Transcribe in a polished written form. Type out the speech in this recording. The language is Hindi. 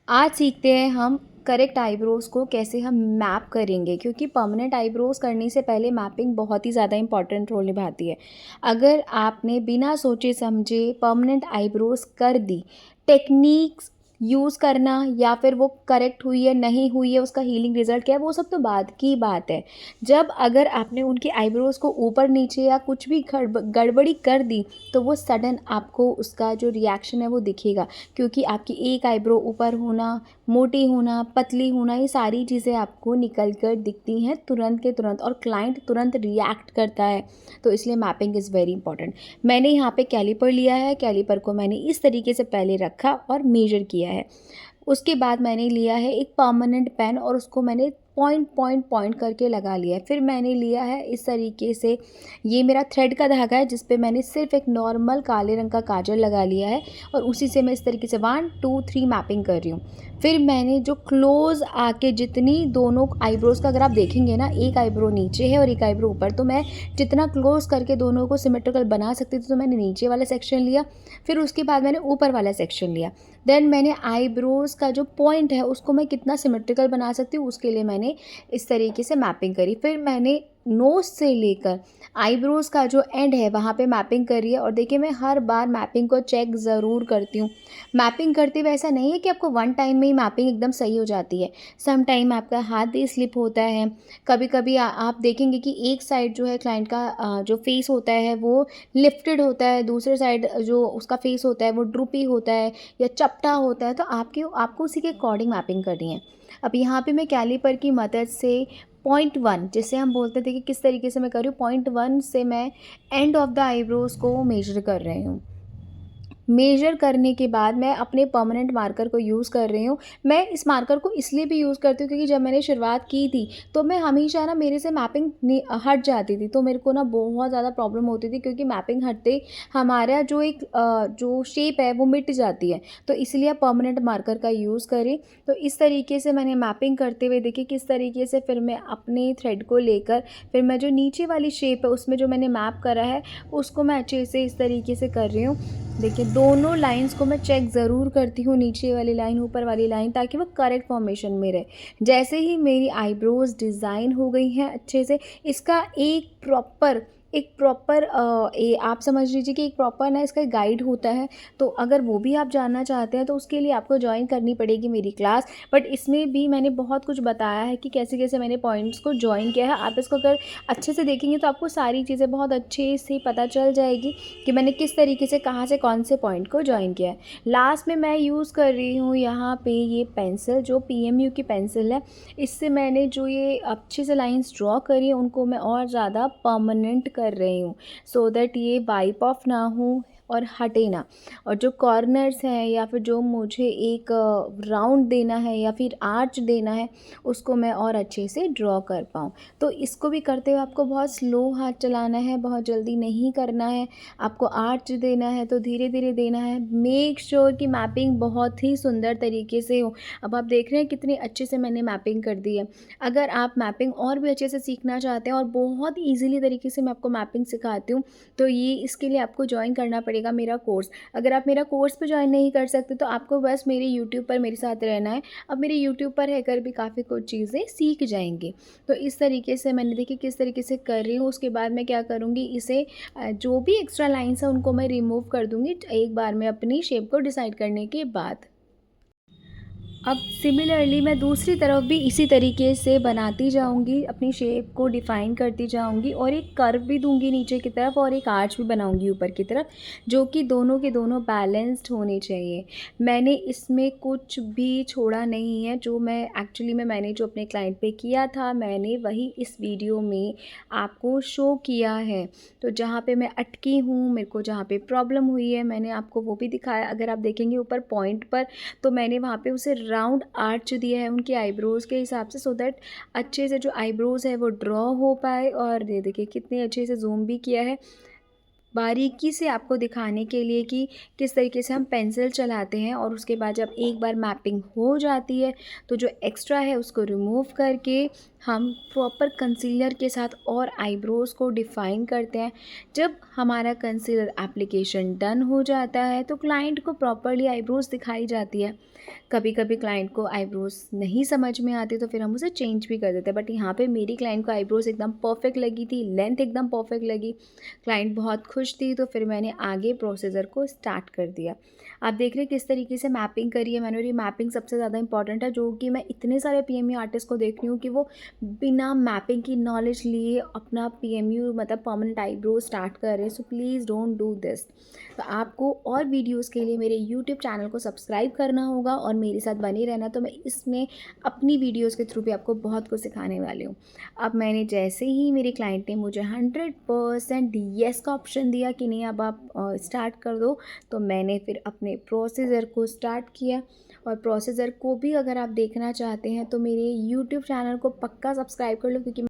आज सीखते हैं हम करेक्ट आईब्रोज़ को कैसे हम मैप करेंगे, क्योंकि परमानेंट आईब्रोज़ करने से पहले मैपिंग बहुत ही ज़्यादा इंपॉर्टेंट रोल निभाती है। अगर आपने बिना सोचे समझे परमानेंट आईब्रोज़ कर दी, टेक्निक्स यूज़ करना या फिर वो करेक्ट हुई है नहीं हुई है, उसका हीलिंग रिज़ल्ट क्या है, वो सब तो बाद की बात है। जब अगर आपने उनकी आईब्रोज़ को ऊपर नीचे या कुछ भी गड़बड़ी कर दी, तो वो सडन आपको उसका जो रिएक्शन है वो दिखेगा, क्योंकि आपकी एक आईब्रो ऊपर होना, मोटी होना, पतली होना, ये सारी चीज़ें आपको निकल कर दिखती हैं तुरंत के तुरंत, और क्लाइंट तुरंत रिएक्ट करता है। तो इसलिए मैपिंग इज़ वेरी इंपॉर्टेंट। मैंने यहाँ पे कैलिपर लिया है, कैलिपर को मैंने इस तरीके से पहले रखा और मेजर किया है। उसके बाद मैंने लिया है एक परमानेंट पेन और उसको मैंने पॉइंट पॉइंट पॉइंट करके लगा लिया है। फिर मैंने लिया है इस तरीके से, ये मेरा थ्रेड का धागा है जिस पे मैंने सिर्फ एक नॉर्मल काले रंग का काजल लगा लिया है, और उसी से मैं इस तरीके से 1 2 3 मैपिंग कर रही हूँ। फिर मैंने जो क्लोज़ आके जितनी दोनों आईब्रोज़ का अगर आप देखेंगे ना, एक आईब्रो नीचे है और एक आईब्रो ऊपर, तो मैं जितना क्लोज़ करके दोनों को सिमेट्रिकल बना सकती थी, तो मैंने नीचे वाला सेक्शन लिया। फिर उसके बाद मैंने ऊपर वाला सेक्शन लिया। देन मैंने आईब्रोज़ का जो पॉइंट है उसको मैं कितना सिमेट्रिकल बना सकती हूँ, उसके लिए मैंने इस तरीके से मैपिंग करी। फिर मैंने नोज़ से लेकर आईब्रोज़ का जो एंड है वहाँ पे मैपिंग करी है, और देखिए मैं हर बार मैपिंग को चेक ज़रूर करती हूँ। मैपिंग करते हुए ऐसा नहीं है कि आपको वन टाइम में ही मैपिंग एकदम सही हो जाती है। सम टाइम आपका हाथ भी स्लिप होता है। कभी-कभी आप देखेंगे कि एक साइड जो है क्लाइंट का जो फेस होता है वो लिफ्टेड होता है, दूसरे साइड जो उसका फेस होता है वो ड्रूपी होता है या चपटा होता है, तो आपको उसी के अकॉर्डिंग मैपिंग करनी है। अब यहाँ पे मैं कैलिपर की मदद से पॉइंट 1 जिसे हम बोलते थे कि किस तरीके से मैं कर रही हूँ, पॉइंट 1 से मैं एंड ऑफ द आईब्रोज़ को मेज़र कर रही हूँ। मेज़र करने के बाद मैं अपने परमानेंट मार्कर को यूज़ कर रही हूँ। मैं इस मार्कर को इसलिए भी यूज़ करती हूँ क्योंकि जब मैंने शुरुआत की थी, तो मैं हमेशा ना मेरे से मैपिंग हट जाती थी। तो मेरे को ना बहुत ज़्यादा प्रॉब्लम होती थी, क्योंकि मैपिंग हटते हमारा जो जो शेप है वो मिट जाती है। तो इसलिए आप परमानेंट मार्कर का यूज़ करें। तो इस तरीके से मैंने मैपिंग करते हुए देखिए किस तरीके से फिर मैं अपने थ्रेड को लेकर फिर मैं जो नीचे वाली शेप है उसमें जो मैंने मैप करा है उसको मैं अच्छे से इस तरीके से कर रही हूँ। देखिए दोनों लाइंस को मैं चेक ज़रूर करती हूँ, नीचे वाली लाइन ऊपर वाली लाइन, ताकि वो करेक्ट फॉर्मेशन में रहे। जैसे ही मेरी आईब्रोज़ डिज़ाइन हो गई हैं अच्छे से, इसका एक प्रॉपर आप समझ लीजिए कि एक प्रॉपर ना इसका गाइड होता है। तो अगर वो भी आप जानना चाहते हैं तो उसके लिए आपको जॉइन करनी पड़ेगी मेरी क्लास। बट इसमें भी मैंने बहुत कुछ बताया है कि कैसे-कैसे मैंने पॉइंट्स को जॉइन किया है। आप इसको अगर अच्छे से देखेंगे तो आपको सारी चीज़ें बहुत अच्छे से पता चल जाएगी कि मैंने किस तरीके से कहाँ से कौन से पॉइंट को जॉइन किया है। लास्ट में मैं यूज़ कर रही हूँ यहाँ पे ये पेंसिल, जो पीएमयू की पेंसिल है। इससे मैंने जो ये अच्छे से लाइंस ड्रॉ करी है उनको मैं और ज़्यादा परमानेंट कर रही हूँ, सो दैट ये वाइप ऑफ ना हो और हटे ना। और जो कॉर्नर्स हैं या फिर जो मुझे एक राउंड देना है या फिर आर्च देना है, उसको मैं और अच्छे से ड्रॉ कर पाऊँ। तो इसको भी करते हुए आपको बहुत स्लो हाथ चलाना है, बहुत जल्दी नहीं करना है। आपको आर्च देना है तो धीरे-धीरे देना है। मेक श्योर कि मैपिंग बहुत ही सुंदर तरीके से हो। अब आप देख रहे हैं कितनी अच्छे से मैंने मैपिंग कर दी है। अगर आप मैपिंग और भी अच्छे से सीखना चाहते हैं और बहुत ईज़िली तरीके से मैं आपको मैपिंग सिखाती हूँ, तो ये इसके लिए आपको जॉइन करना पड़ेगा मेरा कोर्स। अगर आप मेरा कोर्स पे जॉइन नहीं कर सकते तो आपको बस मेरे यूट्यूब पर मेरे साथ रहना है। अब मेरे यूट्यूब पर रहकर भी काफ़ी कुछ चीज़ें सीख जाएँगे। तो इस तरीके से मैंने देखिए किस तरीके से कर रही हूँ, उसके बाद मैं क्या करूँगी, इसे जो भी एक्स्ट्रा लाइन्स हैं उनको मैं रिमूव कर दूँगी एक बार में अपनी शेप को डिसाइड करने के बाद। अब सिमिलरली मैं दूसरी तरफ भी इसी तरीके से बनाती जाऊँगी, अपनी शेप को डिफ़ाइन करती जाऊँगी और एक कर्व भी दूँगी नीचे की तरफ और एक आर्च भी बनाऊँगी ऊपर की तरफ, जो कि दोनों के दोनों बैलेंस्ड होने चाहिए। मैंने इसमें कुछ भी छोड़ा नहीं है, जो मैं एक्चुअली में मैंने जो अपने क्लाइंट पे किया था, मैंने वही इस वीडियो में आपको शो किया है। तो जहाँ पे मैं अटकी हूँ, मेरे को जहाँ पे प्रॉब्लम हुई है, मैंने आपको वो भी दिखाया। अगर आप देखेंगे ऊपर पॉइंट पर, तो मैंने वहाँ पे उसे राउंड आर्च दिया है उनकी आईब्रोज़ के हिसाब से, सो दैट अच्छे से जो आईब्रोज़ है वो ड्रॉ हो पाए। और ये देखिए कितने अच्छे से ज़ूम भी किया है। बारीकी से आपको दिखाने के लिए कि किस तरीके से हम पेंसिल चलाते हैं, और उसके बाद जब एक बार मैपिंग हो जाती है तो जो एक्स्ट्रा है उसको रिमूव करके हम प्रॉपर कंसीलर के साथ और आईब्रोज़ को डिफ़ाइन करते हैं। जब हमारा कंसीलर एप्लीकेशन डन हो जाता है तो क्लाइंट को प्रॉपरली आईब्रोज़ दिखाई जाती है। कभी कभी क्लाइंट को आईब्रोज़ नहीं समझ में आती तो फिर हम उसे चेंज भी कर देते हैं, बट यहाँ पे मेरी क्लाइंट को आईब्रोज़ एकदम परफेक्ट लगी थी, लेंथ एकदम परफेक्ट लगी, क्लाइंट बहुत खुश थी, तो फिर मैंने आगे प्रोसीजर को स्टार्ट कर दिया। आप देख रहे हैं किस तरीके से मैपिंग करी है मैंने, और ये मैपिंग सबसे ज़्यादा इंपॉर्टेंट है, जो कि मैं इतने सारे पीएमयू आर्टिस्ट को देख रही हूँ कि वो बिना मैपिंग की नॉलेज लिए अपना पीएमयू मतलब परमानेंट आईब्रो स्टार्ट कर रहे हैं। So please don't do this. तो आपको और वीडियोज़ के लिए मेरे यूट्यूब चैनल को सब्सक्राइब करना होगा और मेरे साथ बने रहना। तो मैं इसमें अपनी वीडियोज़ के थ्रू भी आपको बहुत कुछ सिखाने वाली हूँ। अब मैंने जैसे ही मेरे क्लाइंट ने मुझे 100% येस का ऑप्शन दिया कि नहीं अब आप स्टार्ट कर दो, तो मैंने फिर अपने प्रोसीजर को स्टार्ट किया। और प्रोसीजर को भी अगर आप देखना चाहते हैं तो मेरे यूट्यूब चैनल को पक्का सब्सक्राइब कर लो, क्योंकि